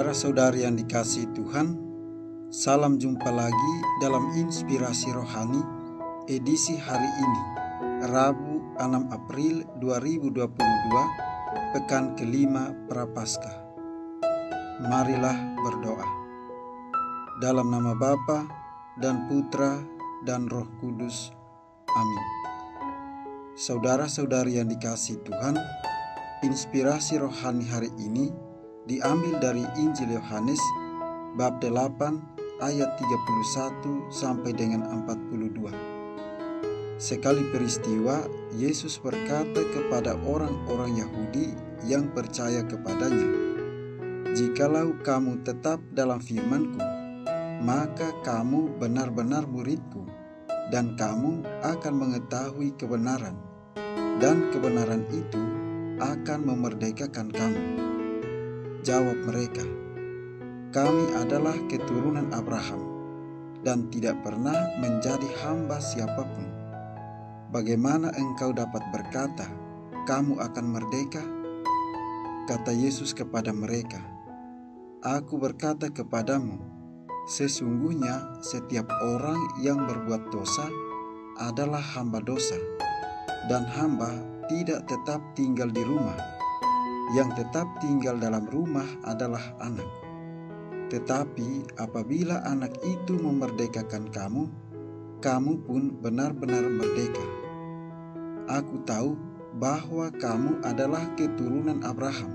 Saudara-saudari yang dikasihi Tuhan, salam jumpa lagi dalam Inspirasi Rohani edisi hari ini, Rabu 6 April 2022, pekan kelima Prapaskah. Marilah berdoa. Dalam nama Bapa dan Putra dan Roh Kudus. Amin. Saudara-saudari yang dikasihi Tuhan, inspirasi rohani hari ini diambil dari Injil Yohanes bab 8 ayat 31 sampai dengan 42. Sekali peristiwa, Yesus berkata kepada orang-orang Yahudi yang percaya kepadanya, "Jikalau kamu tetap dalam firman-Ku, maka kamu benar-benar murid-Ku, dan kamu akan mengetahui kebenaran, dan kebenaran itu akan memerdekakan kamu." Jawab mereka, "Kami adalah keturunan Abraham dan tidak pernah menjadi hamba siapapun. Bagaimana engkau dapat berkata, kamu akan merdeka?" Kata Yesus kepada mereka, "Aku berkata kepadamu, sesungguhnya setiap orang yang berbuat dosa adalah hamba dosa, dan hamba tidak tetap tinggal di rumah. Yang tetap tinggal dalam rumah adalah anak. Tetapi apabila anak itu memerdekakan kamu, kamu pun benar-benar merdeka. Aku tahu bahwa kamu adalah keturunan Abraham,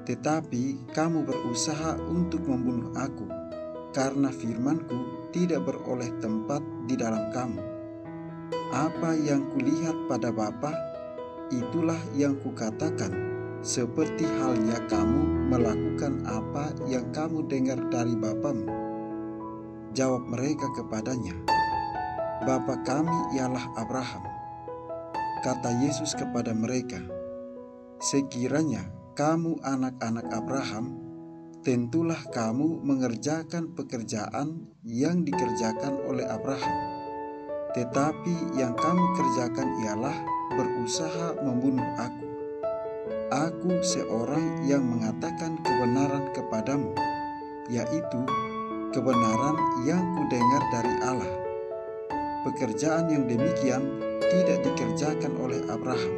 tetapi kamu berusaha untuk membunuh aku, karena firman-Ku tidak beroleh tempat di dalam kamu. Apa yang kulihat pada Bapa, itulah yang kukatakan, seperti halnya kamu melakukan apa yang kamu dengar dari bapamu." Jawab mereka kepadanya, "Bapa kami ialah Abraham." Kata Yesus kepada mereka, "Sekiranya kamu anak-anak Abraham, tentulah kamu mengerjakan pekerjaan yang dikerjakan oleh Abraham. Tetapi yang kamu kerjakan ialah berusaha membunuh aku. Aku seorang yang mengatakan kebenaran kepadamu, yaitu kebenaran yang kudengar dari Allah. Pekerjaan yang demikian tidak dikerjakan oleh Abraham.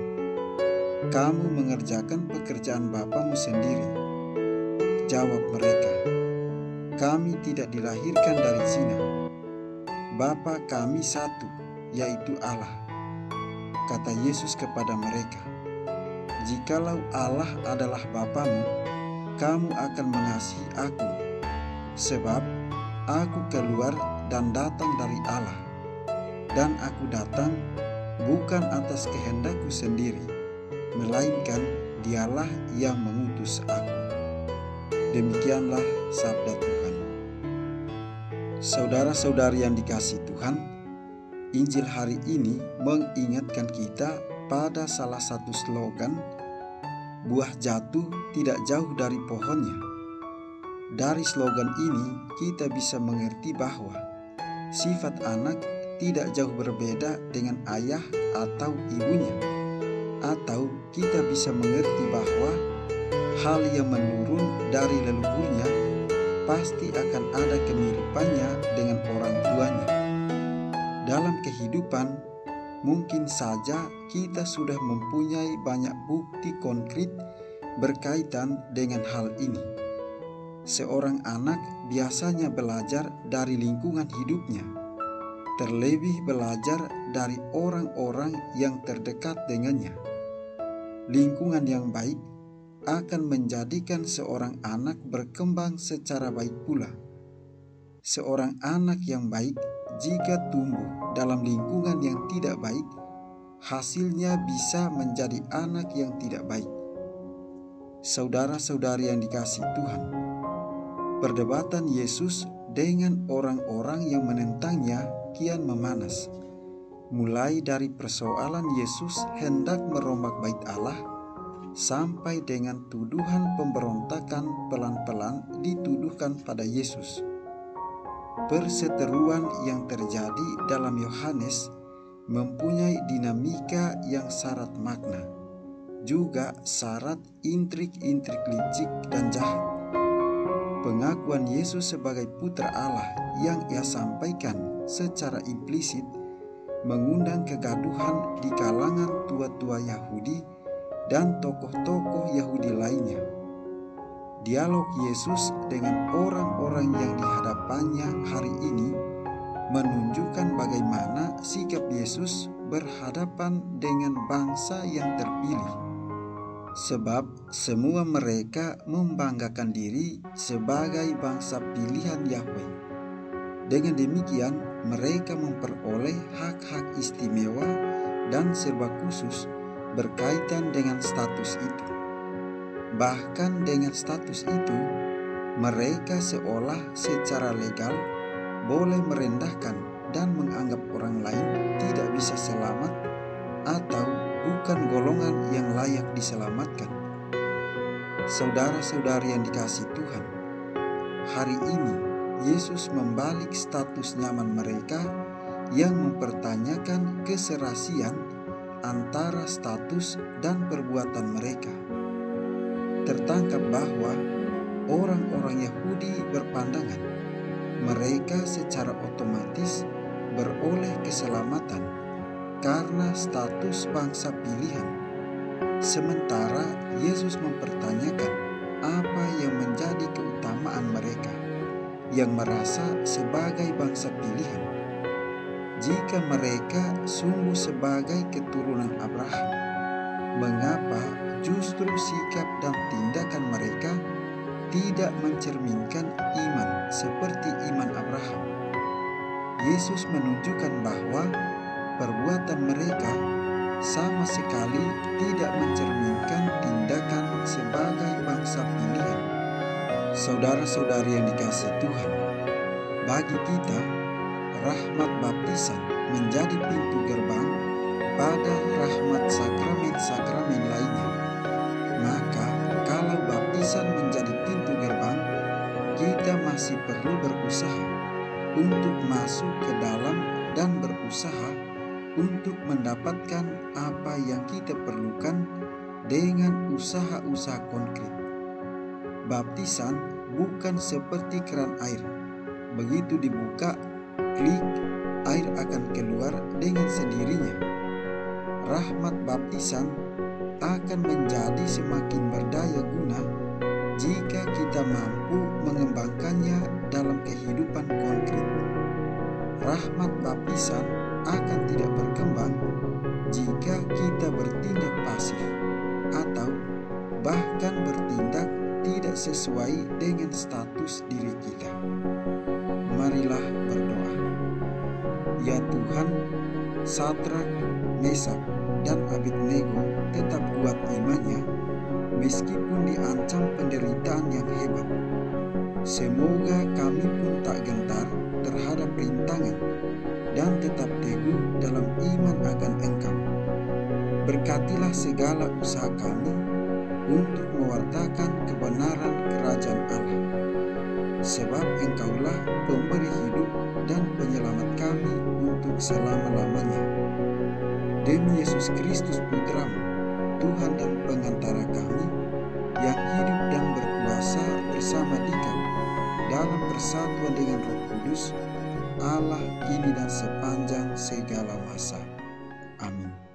Kamu mengerjakan pekerjaan bapamu sendiri." Jawab mereka, "Kami tidak dilahirkan dari zina. Bapa kami satu, yaitu Allah." Kata Yesus kepada mereka, "Jikalau Allah adalah Bapamu, kamu akan mengasihi aku, sebab aku keluar dan datang dari Allah, dan aku datang bukan atas kehendakku sendiri, melainkan Dialah yang mengutus aku." Demikianlah sabda Tuhan. Saudara-saudari yang dikasihi Tuhan, Injil hari ini mengingatkan kita pada salah satu slogan, "Buah jatuh tidak jauh dari pohonnya." Dari slogan ini kita bisa mengerti bahwa sifat anak tidak jauh berbeda dengan ayah atau ibunya. Atau kita bisa mengerti bahwa hal yang menurun dari leluhurnya pasti akan ada kemiripannya dengan orang tuanya. Dalam kehidupan, mungkin saja kita sudah mempunyai banyak bukti konkret berkaitan dengan hal ini. Seorang anak biasanya belajar dari lingkungan hidupnya, terlebih belajar dari orang-orang yang terdekat dengannya. Lingkungan yang baik akan menjadikan seorang anak berkembang secara baik pula. Seorang anak yang baik jika tumbuh dalam lingkungan yang tidak baik, hasilnya bisa menjadi anak yang tidak baik. Saudara-saudari yang dikasihi Tuhan, perdebatan Yesus dengan orang-orang yang menentangnya kian memanas. Mulai dari persoalan Yesus hendak merombak bait Allah, sampai dengan tuduhan pemberontakan pelan-pelan dituduhkan pada Yesus. Perseteruan yang terjadi dalam Yohanes mempunyai dinamika yang syarat makna, juga syarat intrik-intrik licik dan jahat. Pengakuan Yesus sebagai Putra Allah yang ia sampaikan secara implisit mengundang kegaduhan di kalangan tua-tua Yahudi dan tokoh-tokoh Yahudi lainnya. Dialog Yesus dengan orang-orang yang dihadapannya hari ini menunjukkan bagaimana sikap Yesus berhadapan dengan bangsa yang terpilih, sebab semua mereka membanggakan diri sebagai bangsa pilihan Yahweh. Dengan demikian, mereka memperoleh hak-hak istimewa dan serba khusus berkaitan dengan status itu. Bahkan dengan status itu, mereka seolah secara legal boleh merendahkan dan menganggap orang lain tidak bisa selamat atau bukan golongan yang layak diselamatkan. Saudara-saudari yang dikasihi Tuhan, hari ini Yesus membalik status nyaman mereka yang mempertanyakan keserasian antara status dan perbuatan mereka. Tertangkap bahwa orang-orang Yahudi berpandangan mereka secara otomatis beroleh keselamatan karena status bangsa pilihan, sementara Yesus mempertanyakan apa yang menjadi keutamaan mereka yang merasa sebagai bangsa pilihan. Jika mereka sungguh sebagai keturunan Abraham, mengapa justru sikap dan tindakan mereka tidak mencerminkan iman seperti iman Abraham? Yesus menunjukkan bahwa perbuatan mereka sama sekali tidak mencerminkan tindakan sebagai bangsa pilihan. Saudara-saudari yang dikasihi Tuhan, bagi kita, rahmat baptisan menjadi pintu gerbang pada rahmat sakramen-sakramen lainnya. Maka kalau baptisan menjadi pintu gerbang, kita masih perlu berusaha untuk masuk ke dalam dan berusaha untuk mendapatkan apa yang kita perlukan dengan usaha-usaha konkret. Baptisan bukan seperti keran air. Begitu dibuka, klik, air akan keluar dengan sendirinya. Rahmat baptisan akan menjadi semakin berdaya guna jika kita mampu mengembangkannya dalam kehidupan konkret. Rahmat baptisan akan tidak berkembang jika kita bertindak pasif atau bahkan bertindak tidak sesuai dengan status diri kita. Marilah berdoa. Ya Tuhan, Sadrak, Mesak, dan Abednego tetap kuat imannya meskipun diancam penderitaan yang hebat. Semoga kami pun tak gentar terhadap rintangan dan tetap teguh dalam iman akan Engkau. Berkatilah segala usaha kami untuk mewartakan kebenaran kerajaan Allah, sebab Engkaulah pemberi hidup dan penyelamat kami untuk selama-lamanya. Demi Yesus Kristus Putra-Mu, Tuhan dan pengantara kami, yang hidup dan berkuasa bersama Dikau dalam persatuan dengan Roh Kudus, Allah kini dan sepanjang segala masa. Amin.